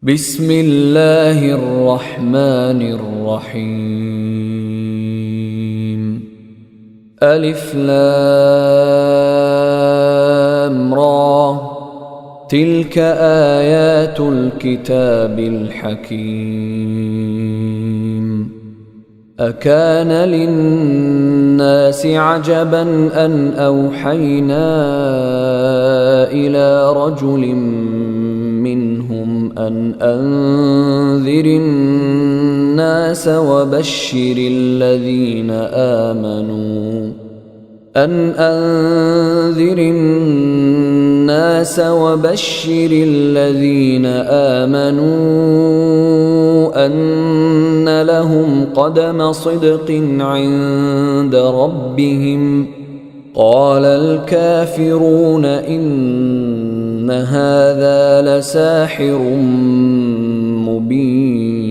بسم الله الرحمن الرحيم ألف لام را تلك آيات الكتاب الحكيم أكان للناس عجبا أن أوحينا إلى رجل منهم أن أنذر الناس وبشر الذين آمنوا أن لهم قدم صدق عند ربهم قال الكافرون إن هذا لساحر مبين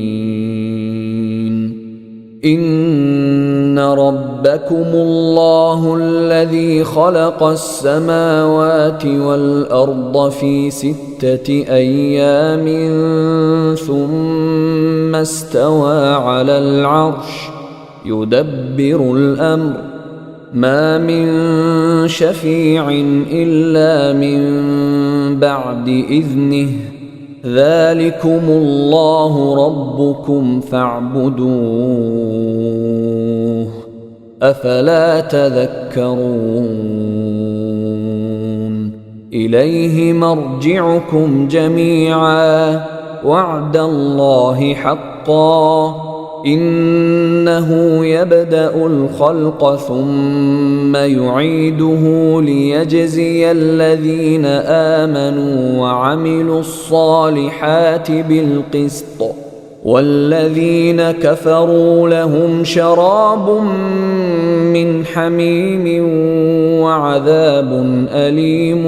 إن ربكم الله الذي خلق السماوات والأرض في 6 أيام ثم استوى على العرش يدبر الأمر ما من شفيع إلا من بعد إذنه ذلكم الله ربكم فاعبدوه أفلا تذكرون إليه مرجعكم جميعا وعد الله حقا إنه يبدأ الخلق ثم يعيده ليجزي الذين آمنوا وعملوا الصالحات بالقسط والذين كفروا لهم شراب من حميم وعذاب أليم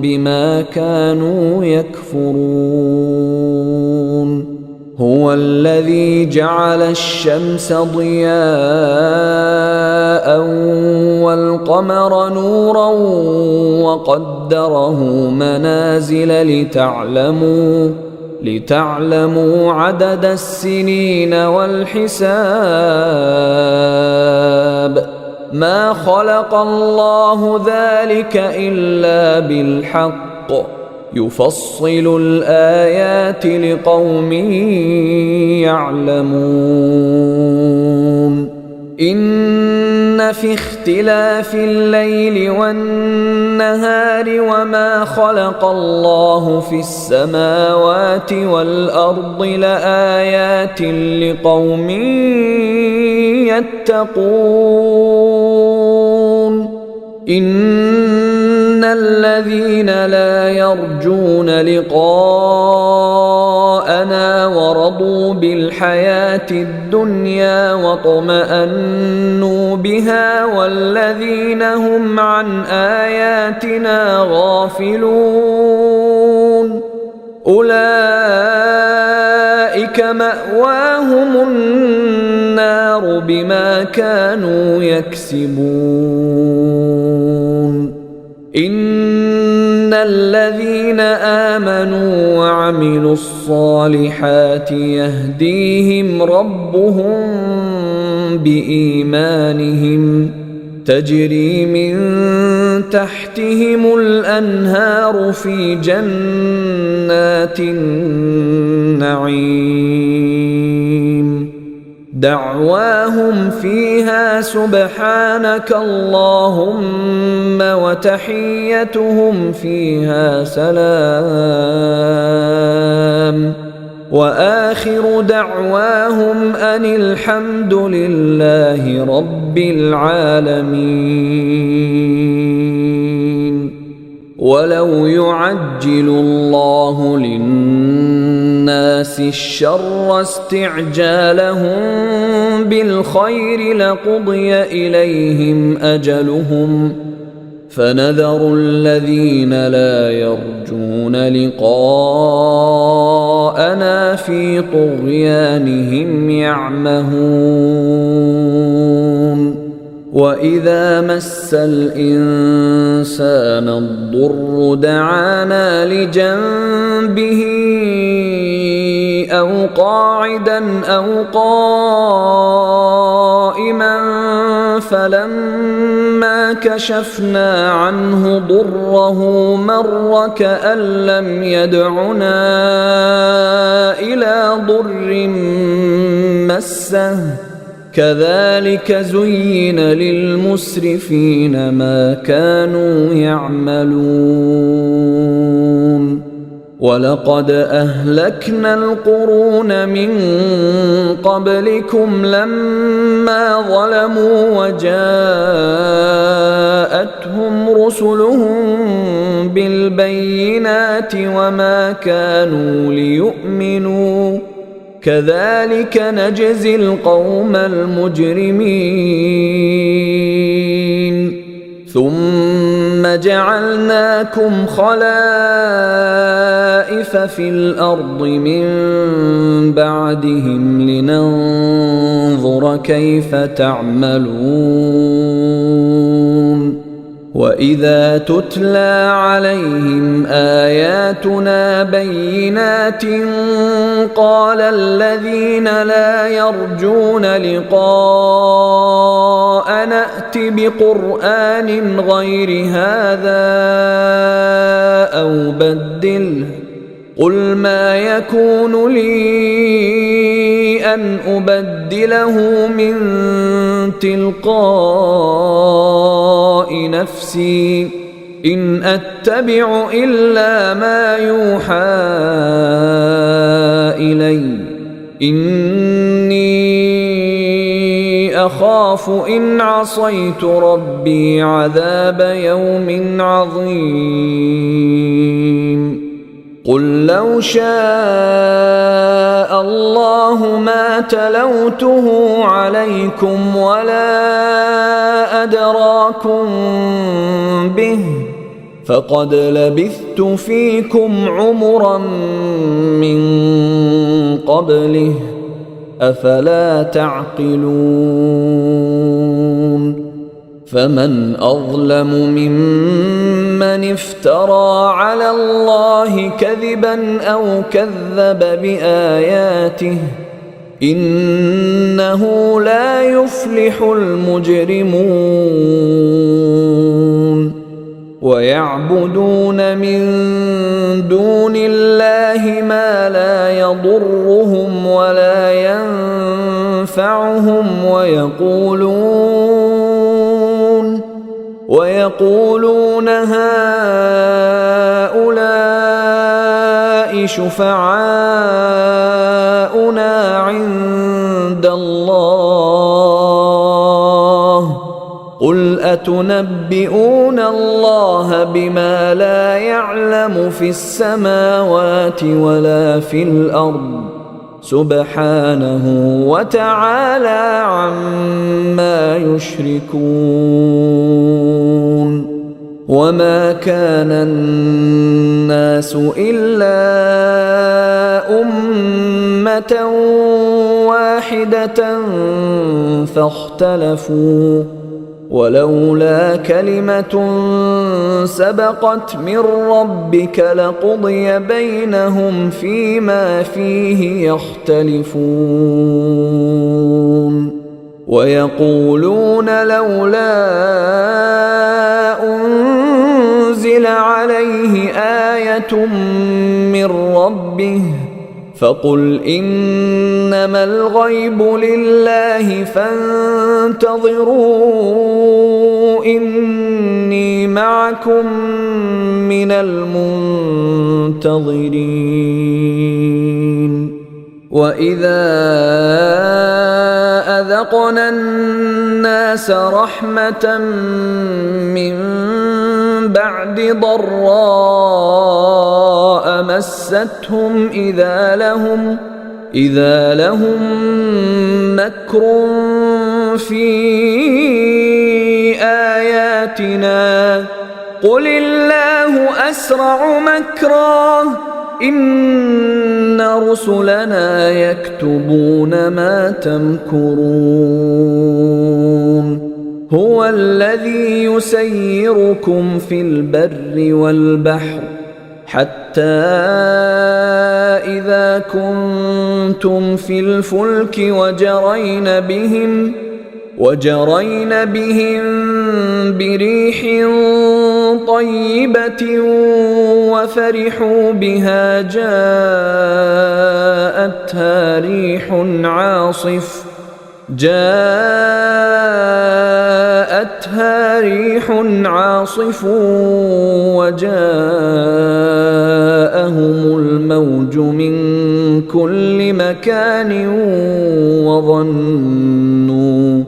بما كانوا يكفرون هو الذي جعل الشمس ضياء والقمر نورا وقدره منازل لتعلموا عدد السنين والحساب ما خلق الله ذلك إلا بالحق يفصل الآيات لقوم يعلمون إن في اختلاف الليل والنهار وما خلق الله في السماوات والأرض لآيات لقوم يتقون إن الذين لا يرجون لقاءنا ورضوا بالحياة الدنيا واطمأنوا بها والذين هم عن آياتنا غافلون أولئك مأواهم النار بما كانوا يكسبون إن الذين آمنوا وعملوا الصالحات يهديهم ربهم بإيمانهم تجري من تحتهم الأنهار في جنات النعيم دعواهم فيها سبحانك اللهم وتحيتهم فيها سلام وآخر دعواهم أن الحمد لله رب العالمين ولو يعجل الله للناس الشر استعجالهم بالخير لقضي إليهم أجلهم فنذر الذين لا يرجون لقاءنا في طغيانهم يعمهون وإذا مس الإنسان الضر دعانا لجنبه أو قاعدا أو قائما فلما كشفنا عنه ضره مر كأن لم يدعنا إلى ضر مسه كذلك زين للمسرفين ما كانوا يعملون ولقد أهلكنا القرون من قبلكم لما ظلموا وجاءتهم رسلهم بالبينات وما كانوا ليؤمنوا كذلك نجزي القوم المجرمين ثم جعلناكم خلائف في الأرض من بعدهم لننظر كيف تعملون وإذا تتلى عليهم آياتنا بينات قال الذين لا يرجون لقاء نأت بقرآن غير هذا أو بدله قل ما يكون لي أن أبدله من تلقاء نفسي إن أتبع إلا ما يوحى إلي إني أخاف إن عصيت ربي عذاب يوم عظيم قل لو شاء الله ما تلوته عليكم ولا أدراكم به فقد لبثت فيكم عمرا من قبله أفلا تعقلون فمن أظلم ممن افترى على الله كذبا أو كذب بآياته إنه لا يفلح المجرمون ويعبدون من دون الله ما لا يضرهم ولا ينفعهم ويقولون هؤلاء شفعاؤنا عند الله قل أتنبئون الله بما لا يعلم في السماوات ولا في الأرض سبحانه وتعالى عما يشركون وما كان الناس إلا أمة واحدة فاختلفوا ولولا كلمة سبقت من ربك لقضي بينهم فيما فيه يختلفون ويقولون لولا أنزل عليه آية من ربه فقل إنما الغيب لله فانتظروا إني معكم من المنتظرين وإذا أذقنا الناس رحمة من بعد ضراء مستهم إذا لهم مكر في آياتنا قل الله أسرع مكرا إن رسلنا يكتبون ما تمكرون هو الذي يسيركم في البر والبحر حتى إذا كنتم في الفلك وجرين بهم بريح طيبة وفرحوا بها جاءتها ريح عاصف وجاءهم الموج من كل مكان وظنوا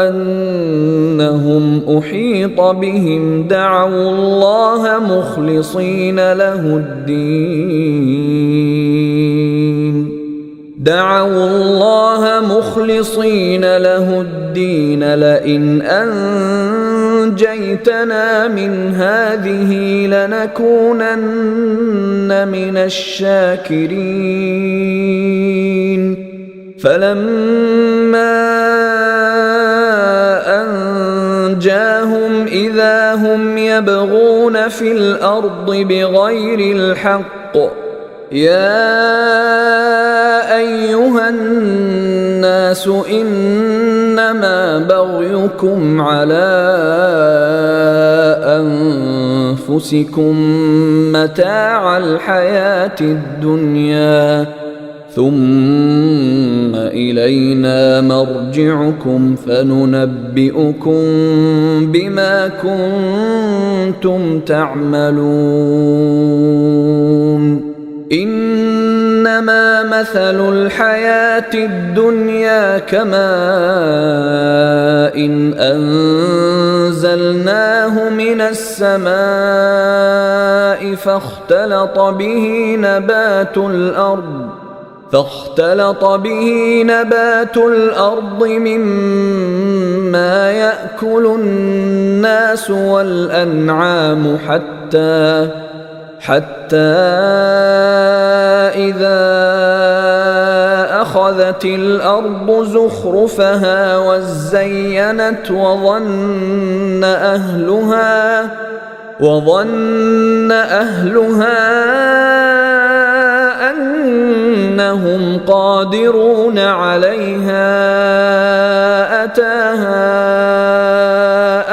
أنهم أحيط بهم دعوا الله مخلصين له الدين لئن أنجيتنا من هذه لنكونن من الشاكرين فلما أنجاهم إذا هم يبغون في الأرض بغير الحق يا أيها الناس إنما بغيكم على أنفسكم متاع الحياة الدنيا ثم إلينا مرجعكم فننبئكم بما كنتم تعملون إنما مثل الحياة الدنيا كماء إن أنزلناه من السماء فاختلط به نبات الأرض مما يأكل الناس والأنعام حتى إذا أخذت الأرض زخرفها وزينت وظن أهلها أنهم قادرون عليها أتاها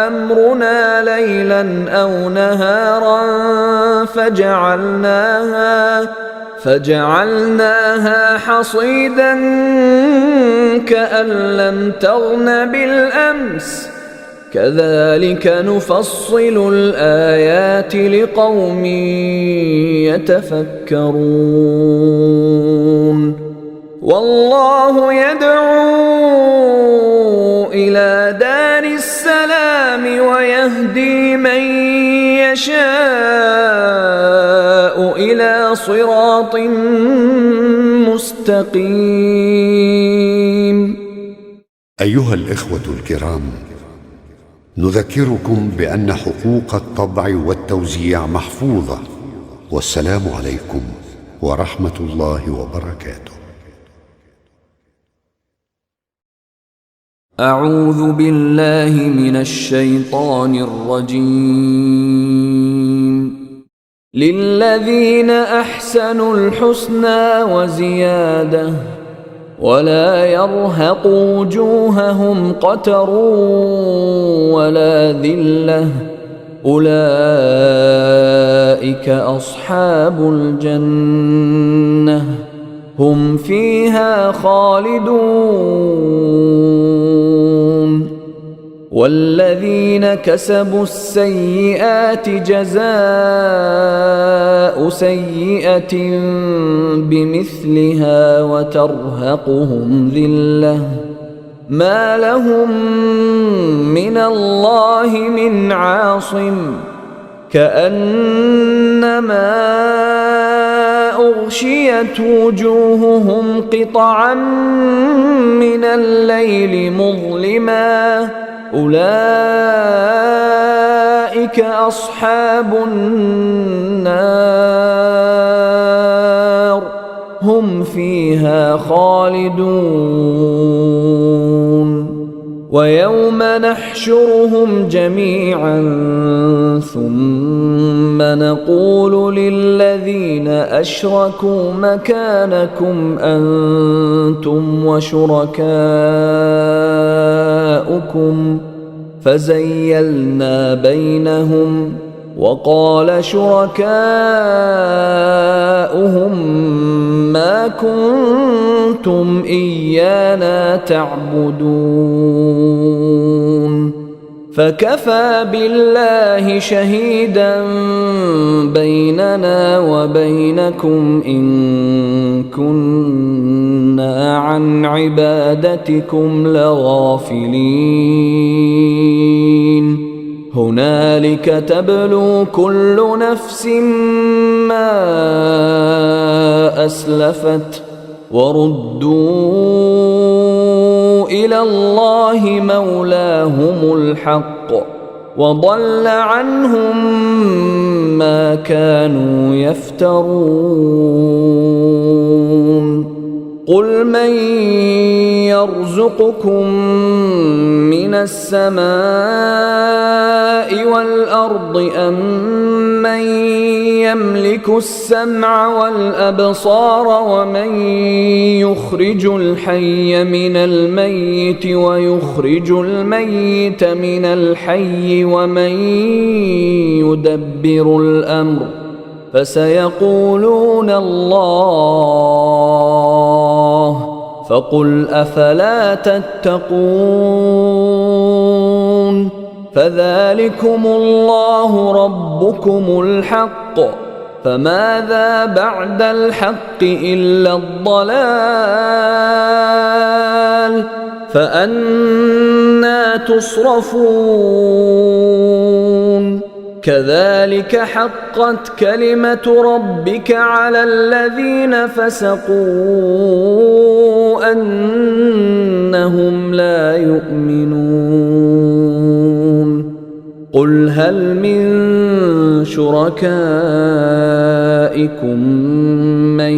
أمرنا ليلا أو نهارا فجعلناها حصيدا كأن لم تغن بالأمس كذلك نفصل الآيات لقوم يتفكرون والله يدعو إلى دار السلام ويهدي من يشاء إلى صراط مستقيم. أيها الإخوة الكرام، نذكركم بأن حقوق الطبع والتوزيع محفوظة، والسلام عليكم ورحمة الله وبركاته. أعوذ بالله من الشيطان الرجيم. للذين أحسنوا الحسنى وزيادة ولا يرهق وجوههم قتر ولا ذلة أولئك أصحاب الجنة هم فيها خالدون. والذين كسبوا السيئات جزاء سيئة بمثلها وترهقهم ذلة ما لهم من الله من عاصم كأنما أغشيت وجوههم قطعا من الليل مظلما أولئك أصحاب النار هم فيها خالدون. ويوم نحشرهم جميعا ثم نقول للذين أشركوا مكانكم أنتم وشركاؤكم فزيلنا بينهم وقال شركاؤهم ما كنتم إيانا تعبدون فكفى بالله شهيدا بيننا وبينكم إن كنا عن عبادتكم لغافلين هنالك تبلو كل نفس ما أسلفت وردوا إلى الله مولاهم الحق وضل عنهم ما كانوا يفترون قل من يرزقكم من السماء والأرض أم من يملك السمع والأبصار ومن يخرج الحي من الميت ويخرج الميت من الحي ومن يدبر الأمر فسيقولون الله فقل أفلا تتقون فذلكم الله ربكم الحق فماذا بعد الحق إلا الضلال فأنى تصرفون كذلك حقت كلمة ربك على الذين فسقوا أنهم لا يؤمنون قل هل من شركائكم من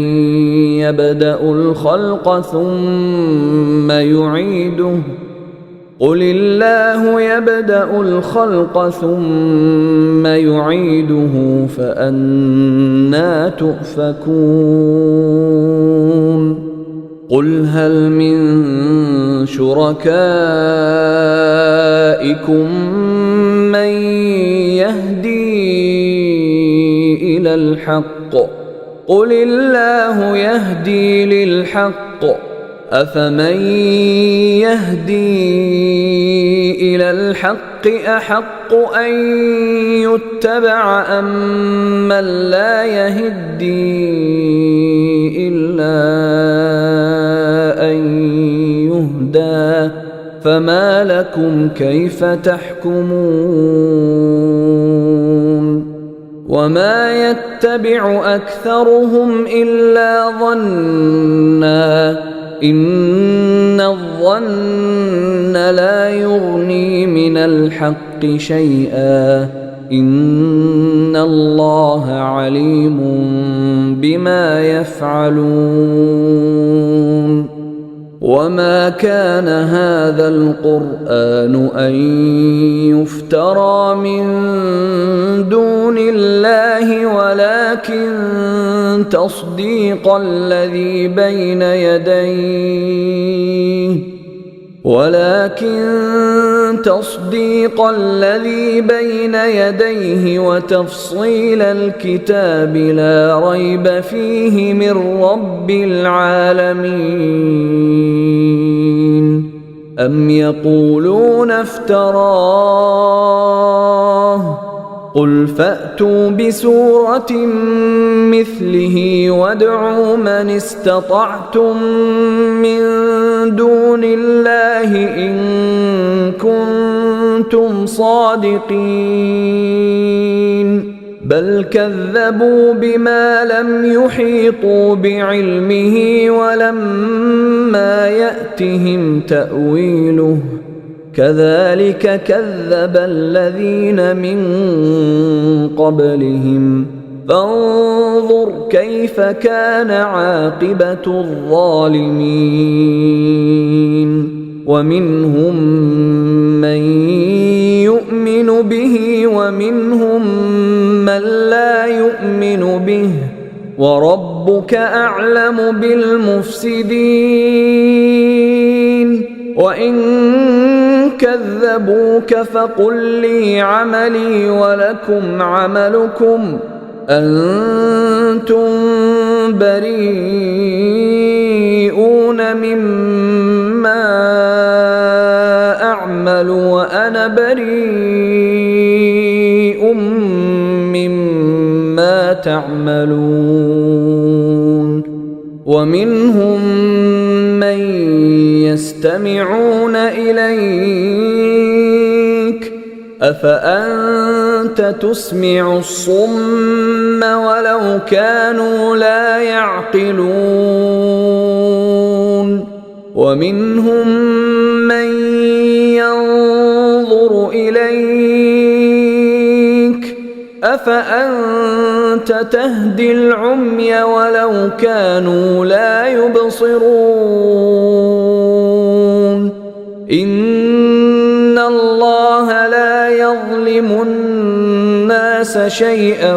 يبدأ الخلق ثم يعيده قل الله يبدأ الخلق ثم يعيده فأنى تؤفكون قل هل من شركائكم من يهدي إلى الحق قل الله يهدي للحق أفمن يهدي إلى الحق أحق أن يتبع أم من لا يهدي إلا أن يهدى فما لكم كيف تحكمون وما يتبع أكثرهم إلا ظنًّا إن الظن لا يغني من الحق شيئا إن الله عليم بما يفعلون وما كان هذا القرآن أن يفترى من دون الله ولكن تصديق الذي بين يديه وتفصيل الكتاب لا ريب فيه من رب العالمين أم يقولون افتراه قل فأتوا بسورة مثله وادعوا من استطعتم من دون الله إن كنتم صادقين بل كذبوا بما لم يحيطوا بعلمه ولما يأتهم تأويله كذلك كذب الذين من قبلهم فانظر كيف كان عاقبة الظالمين ومنهم من يؤمن به ومنهم من لا يؤمن به وربك أعلم بالمفسدين وإن كذبوك فقل لي عملي ولكم عملكم أنتم بريئون مما أعمل وأنا بريء مما تعملون ومنهم من يستمعون إليك أفأنت تسمع الصم ولو كانوا لا يعقلون ومنهم من ينظر إليك أفأنت تهدي العمي ولو كانوا لا يبصرون إن الله لا يظلم الناس شيئا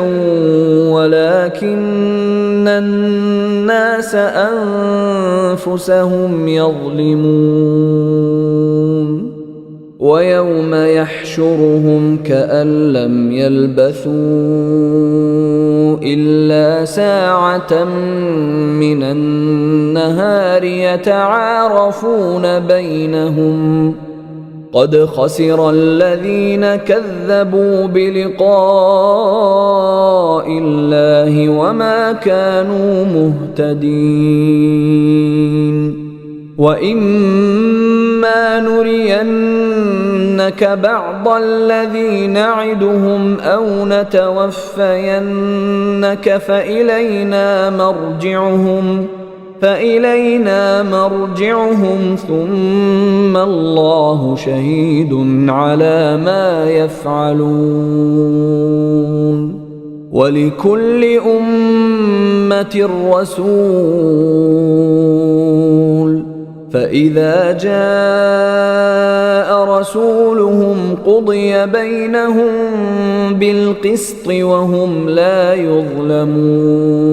ولكن الناس أنفسهم يظلمون ويوم يحشرهم كأن لم يلبثوا إلا ساعة من النهار يتعارفون بينهم قد خسر الذين كذبوا بلقاء الله وما كانوا مهتدين وإما نرينك بعض الذي نعدهم أو نتوفينك فإلينا مرجعهم ثم الله شهيد على ما يفعلون ولكل أمة رسول فإذا جاء رسولهم قضي بينهم بالقسط وهم لا يظلمون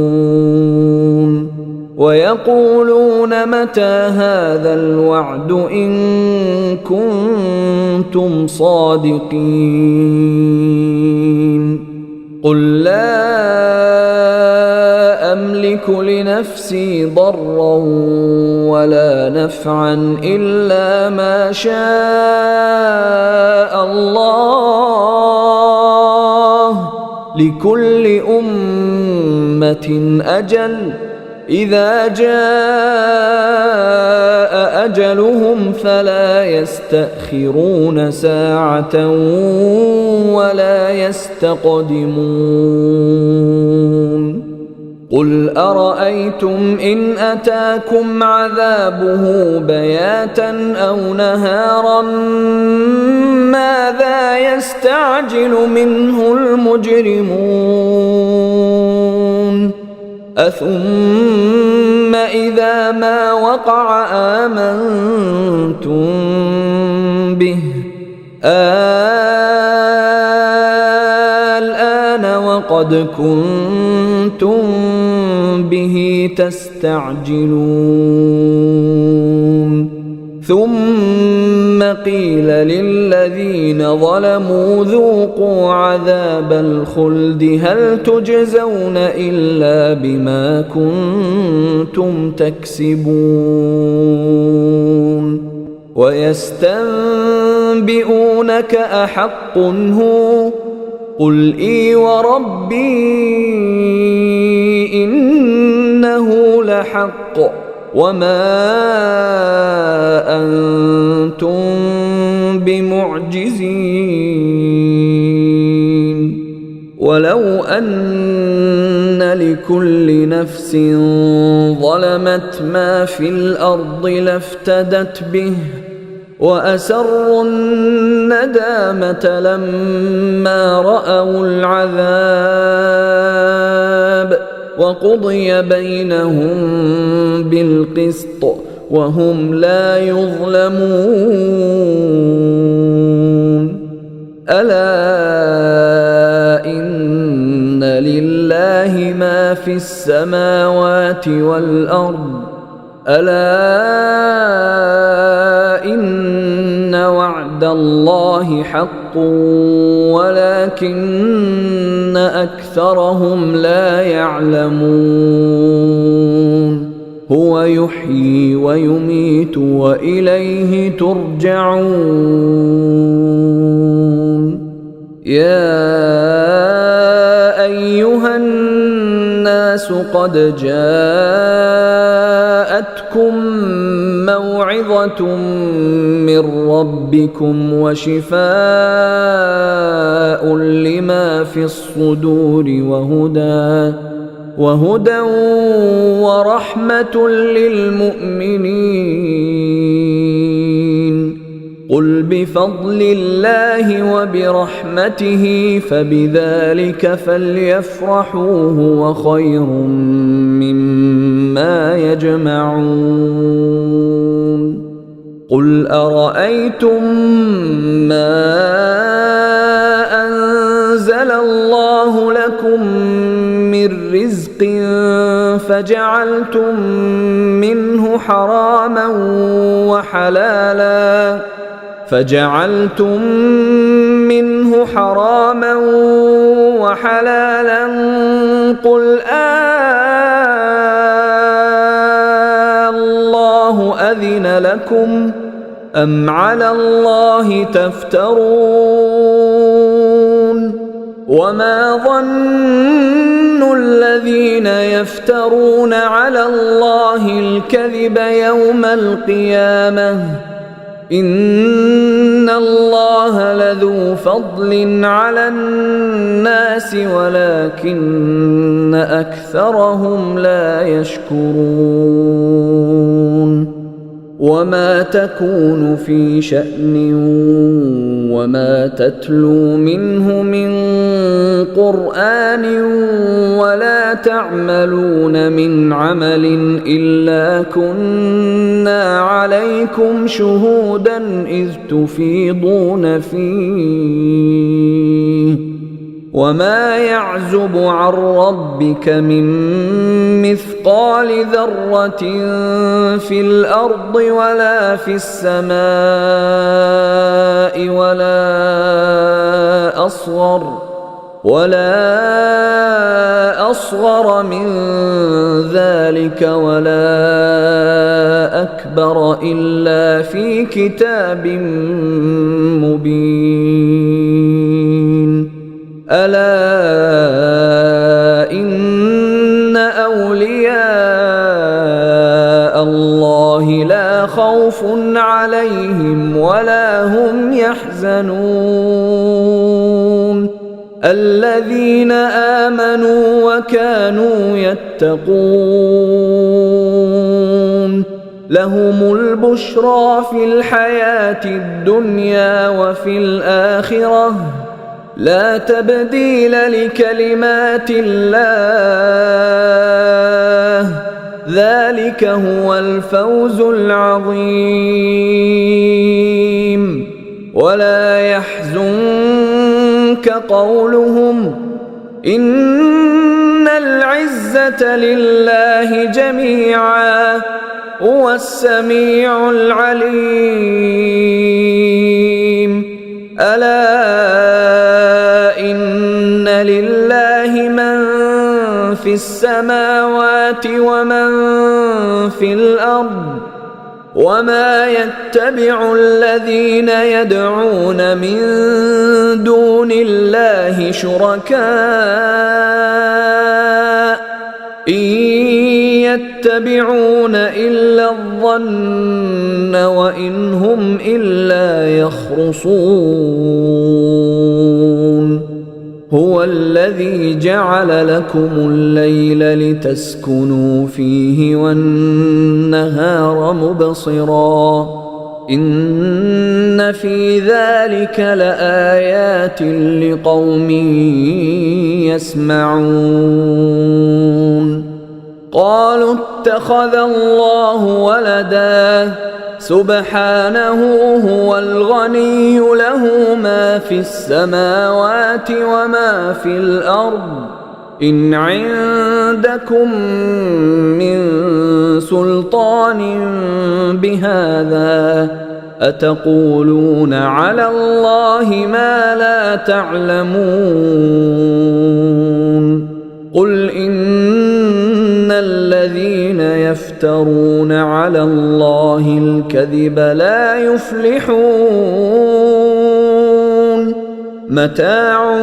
ويقولون متى هذا الوعد إن كنتم صادقين قل لا أملك لنفسي ضرا ولا نفعا إلا ما شاء الله لكل أمة أجل إذا جاء أجلهم فلا يستأخرون ساعة ولا يستقدمون قل أرأيتم إن أتاكم عذابه بياتا أو نهارا ماذا يستعجل منه المجرمون أثم إذا ما وقع آمنتم به الآن وقد كنتم به تستعجلون ثم قيل للذين ظلموا ذوقوا عذاب الخلد هل تجزون إلا بما كنتم تكسبون ويستنبئونك أحق هو قل إي وربي إنه لحق وما أنتم بمعجزين ولو أن لكل نفس ظلمت ما في الأرض لافتدت به وأسروا الندامة لما رأوا العذاب وقضي بينهم بالقسط وهم لا يظلمون ألا إن لله ما في السماوات والأرض ألا إن وعد الله حق ولكن أكثرهم لا يعلمون هو يحيي ويميت وإليه ترجعون يا أيها الناس قد جاءتكم موعظة من ربكم وشفاء لما في الصدور وهدى ورحمة للمؤمنين قل بفضل الله وبرحمته فبذلك فليفرحوا هو خير مما يجمعون قل أرأيتم ما أنزل الله لكم من رزق فجعلتم منه حراما وحلالا قل الله أذن لكم أم على الله تفترون وما ظن الذين يفترون على الله الكذب يوم القيامة إن الله لذو فضل على الناس ولكن أكثرهم لا يشكرون وما تكون في شأن وما تتلو منه من قرآن ولا تعملون من عمل إلا كنا عليكم شهودا إذ تفيضون فيه وما يعزب عن ربك من مثقال ذرة في الأرض ولا في السماء ولا أصغر من ذلك ولا أكبر إلا في كتاب مبين ألا إن أولياء الله لا خوف عليهم ولا هم يحزنون الذين آمنوا وكانوا يتقون لهم البشرى في الحياة الدنيا وفي الآخرة لا تبديل لكلمات الله ذلك هو الفوز العظيم ولا يحزنك قولهم إن العزة لله جميعا هو السميع العليم ألا إن لله من في السماوات ومن في الأرض وما يتبع الذين يدعون من دون الله شركاء إن يتبعون إلا الظن وإن هم إلا يخرصون هو الذي جعل لكم الليل لتسكنوا فيه والنهار مبصرا إن في ذلك لآيات لقوم يسمعون قالوا اتخذ الله ولدا سبحانه هو الغني له ما في السماوات وما في الأرض إن عندكم من سلطان بهذا أتقولون على الله ما لا تعلمون قل إن الذين يفترون على الله الكذب لا يفلحون متاع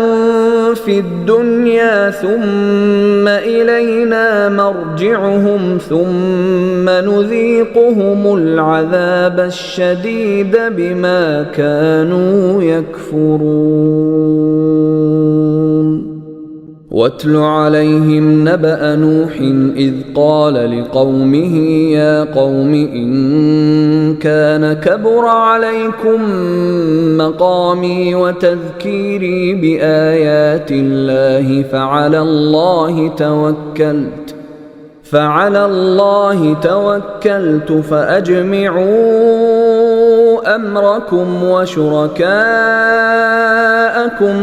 في الدنيا ثم إلينا مرجعهم ثم نذيقهم العذاب الشديد بما كانوا يكفرون واتل عليهم نبأ نوح إذ قال لقومه يا قوم إن كان كبر عليكم مقامي وتذكيري بآيات الله فعلى الله توكلت فأجمعوا أمركم وشركاءكم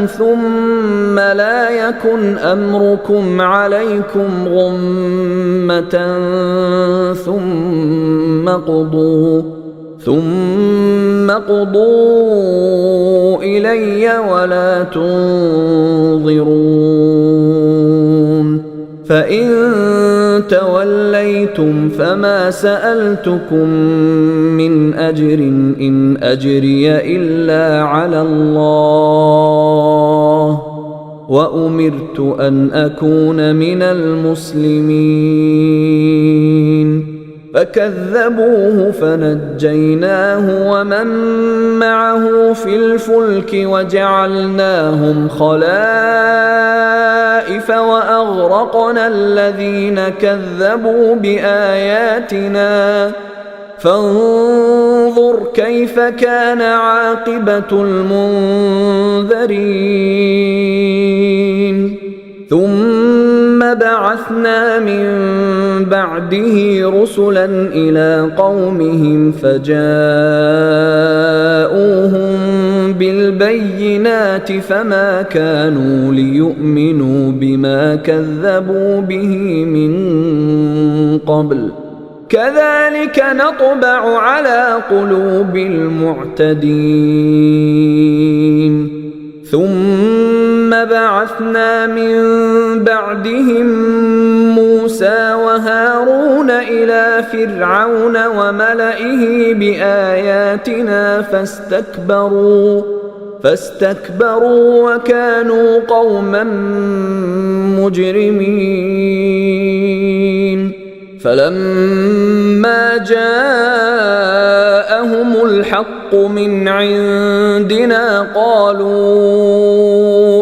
ثم لا يكن أمركم عليكم غمة ثم قضوا إلي ولا تنظرون فإن توليتم فما سألتكم من أجر إن أجري إلا على الله وأمرت أن أكون من المسلمين فكذبوه فنجيناه ومن معه في الفلك وجعلناهم خلائف وأغرقنا الذين كذبوا بآياتنا فانظر كيف كان عاقبة المنذرين ثم بعثنا من بعده رسلا إلى قومهم فجاءوهم بالبينات فما كانوا ليؤمنوا بما كذبوا به من قبل كذلك نطبع على قلوب المعتدين ثم بعثنا من بعدهم موسى وهارون إلى فرعون وملئه بآياتنا فاستكبروا وكانوا قوما مجرمين فلما جاءهم الحق من عندنا قالوا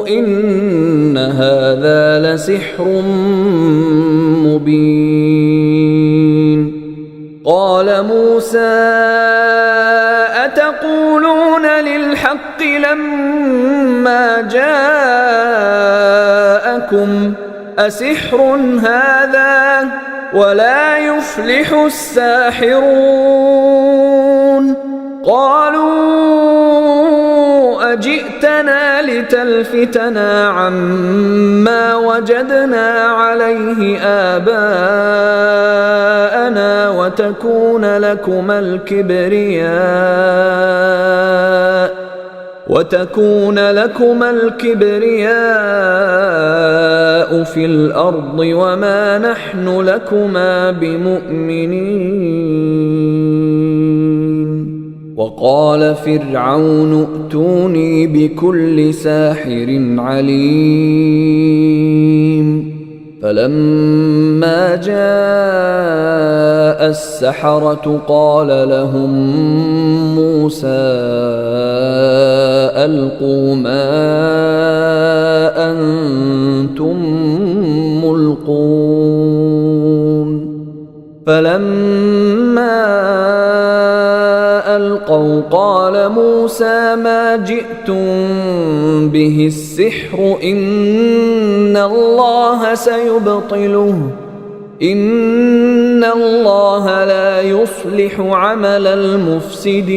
إن هذا لسحر مبين قال موسى أتقولون للحق لما جاءكم أسحر هذا ولا يفلح الساحرون قالوا أجئتنا لتلفتنا عما وجدنا عليه آباءنا وتكون لكما الكبرياء في الأرض وما نحن لكما بمؤمنين وقال فرعون ائتوني بكل ساحر عليم فلما جاء السحرة قال لهم موسى ألقوا ما أنتم ملقون فلما ألقوا قال موسى ما جئتم به السحر إن الله سيبطله إن الله لا يصلح عمل المفسدين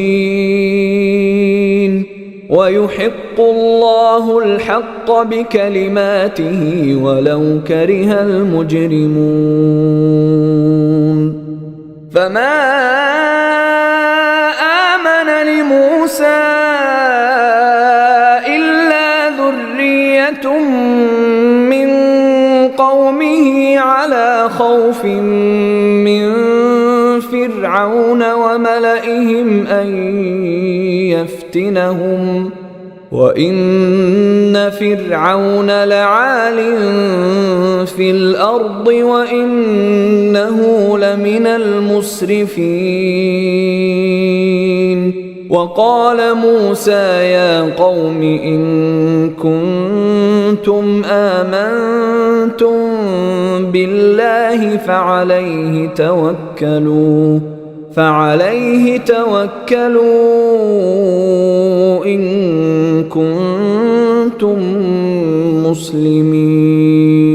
ويحق الله الحق بكلماته ولو كره المجرمون فما آمن لموسى إلا ذرية من قومه على خوف من فرعون وملئهم أن يفتنهم وإن فرعون لعال في الأرض وإنه لمن المسرفين وقال موسى يا قوم إن كنتم آمنتم بالله فعليه توكلوا إن كنتم مسلمين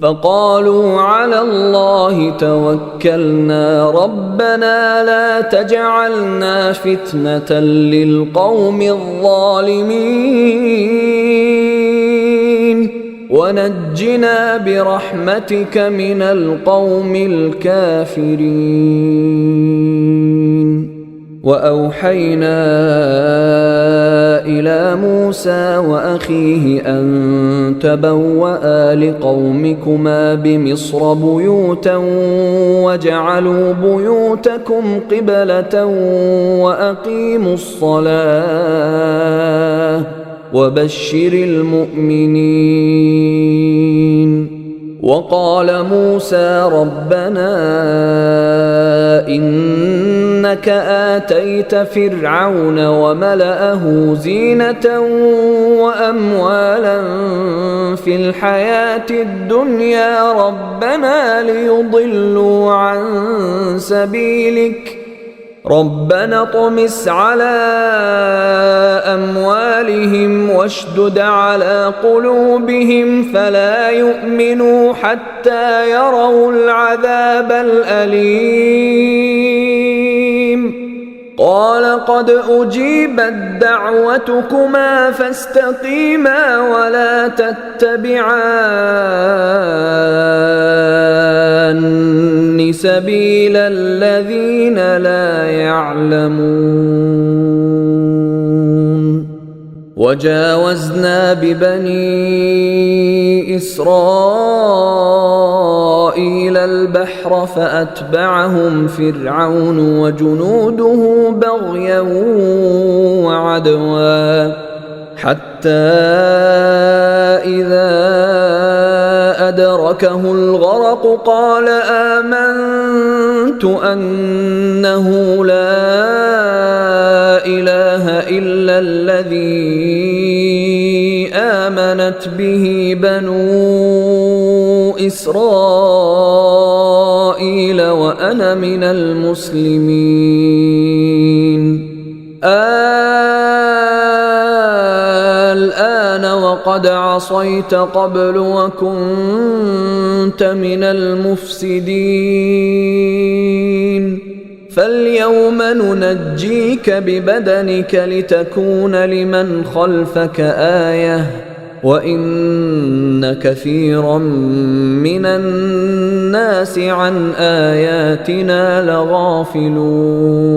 فقالوا على الله توكلنا ربنا لا تجعلنا فتنة للقوم الظالمين ونجنا برحمتك من القوم الكافرين وأوحينا إلى موسى وأخيه أن تبوأ لقومكما بمصر بيوتا واجعلوا بيوتكم قبلة وأقيموا الصلاة وبشر المؤمنين وقال موسى ربنا إنك آتيت فرعون وملأه زينة وأموالا في الحياة الدنيا ربنا ليضلوا عن سبيلك ربنا اطمس على أموالهم واشدد على قلوبهم فلا يؤمنوا حتى يروا العذاب الأليم قال قد أجيبت دعوتكما فاستقيما ولا تتبعان سبيل الذين لا يعلمون وجاوزنا ببني إسرائيل البحر فأتبعهم فرعون وجنوده بغيا وعدوا حتى إذا أدركه الغرق قال آمنت أنه لا إله إلا الذي آمنت به بنو إسرائيل وأنا من المسلمين الآن وقد عصيت قبل وكنت من المفسدين فاليوم ننجيك ببدنك لتكون لمن خلفك آية وإن كثيرا من الناس عن آياتنا لغافلون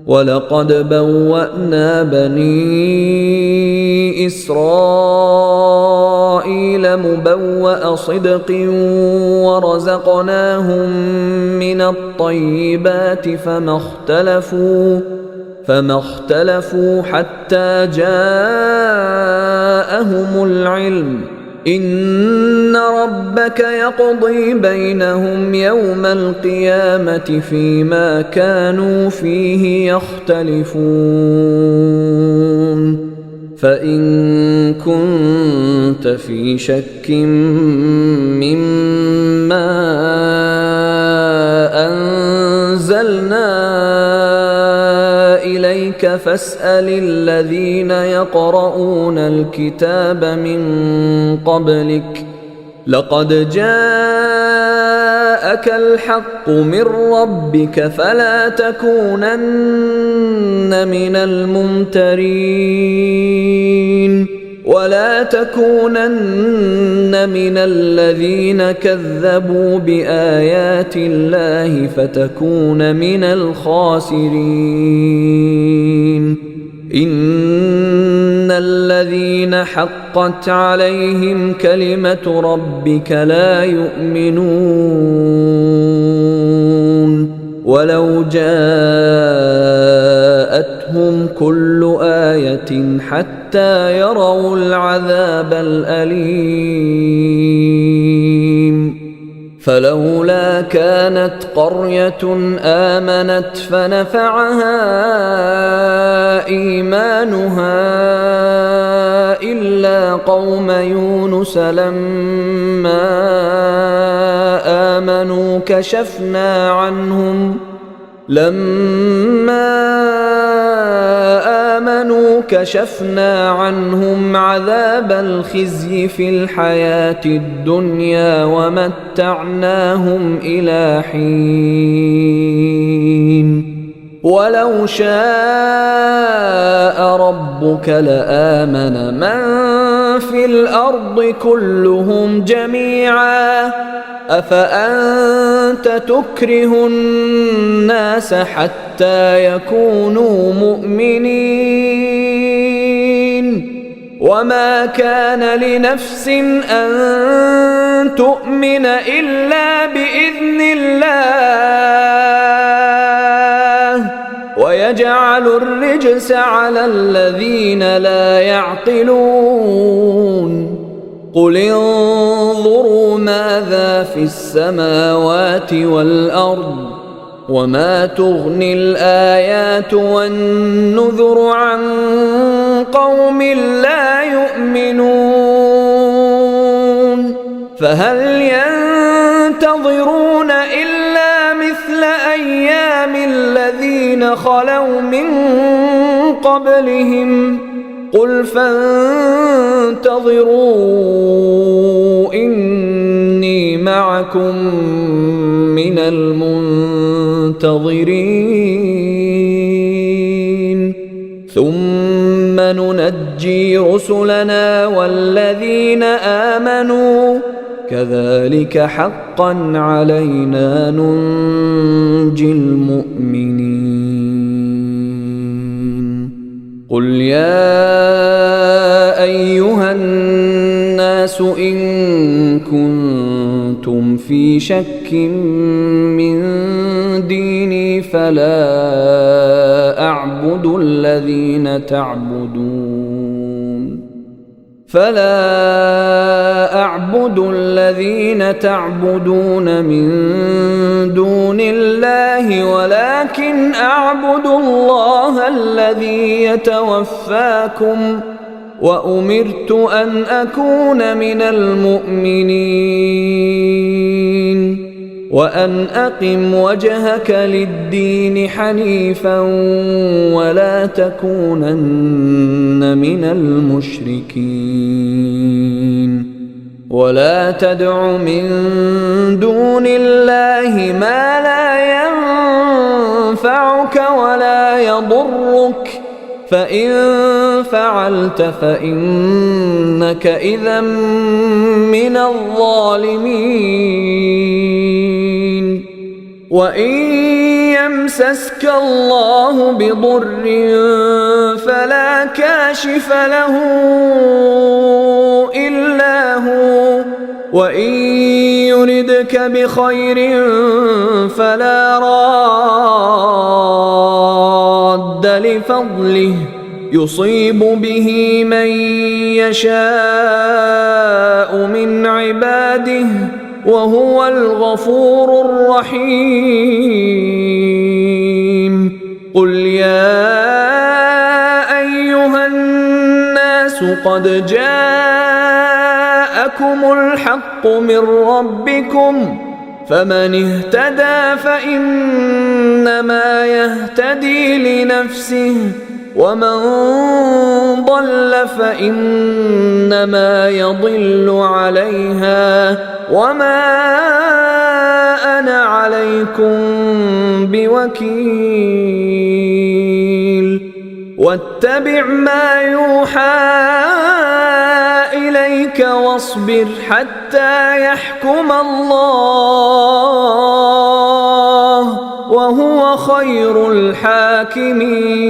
ولقد بوأنا بني إسرائيل مبوأ صدق ورزقناهم من الطيبات فما اختلفوا حتى جاءهم العلم إن ربك يقضي بينهم يوم القيامة فيما كانوا فيه يختلفون فإن كنت في شك مما أنزلنا إليك فاسأل الذين يقرؤون الكتاب من قبلك لقد جاءك الحق من ربك فلا تكونن من الممترين ولا تكونن من الذين كذبوا بآيات الله فتكون من الخاسرين إن الذين حقت عليهم كلمة ربك لا يؤمنون ولو جاءتهم كل آية حتى يروا العذاب الأليم فلولا كانت قرية آمنت فنفعها إيمانها إلا قوم يونس لما آمنوا كشفنا عنهم عذاب الخزي في الحياة الدنيا ومتعناهم إلى حين ولو شاء ربك لآمن من في الأرض كلهم جميعا أفأنت تكره الناس حتى يكونوا مؤمنين وما كان لنفس أن تؤمن إلا بإذن الله ويجعل الرجس على الذين لا يعقلون قل انظروا ماذا في السماوات والأرض وما تغني الآيات والنذر عن قوم لا يؤمنون فهل ينتظرون إلا مثل أيام الذين خلوا من قبلهم قل فانتظروا إني معكم من المنتظرين ثم ننجي رسلنا والذين آمنوا كذلك حقا علينا ننجي المؤمنين قل يا أيها الناس إن كنتم في شك من ديني فلا أعبد الذين تعبدون من دون الله ولكن أعبد الله الذي يتوفاكم وأمرت أن أكون من المؤمنين وأن أقم وجهك للدين حنيفا ولا تكونن من المشركين ولا تدع من دون الله ما لا ينفعك ولا يضرك فإن فعلت فإنك إذا من الظالمين وإن يمسسك الله بضر فلا كاشف له إلا هو وإن يردك بخير فلا راد لفضله يصيب به من يشاء من عباده وهو الغفور الرحيم قل يا أيها الناس قد جاءكم الحق من ربكم فمن اهتدى فإنما يهتدي لنفسه ومن ضل فإنما يضل عليها وما أنا عليكم بوكيل واتبع ما يوحى إليك واصبر حتى يحكم الله وهو خير الحاكمين.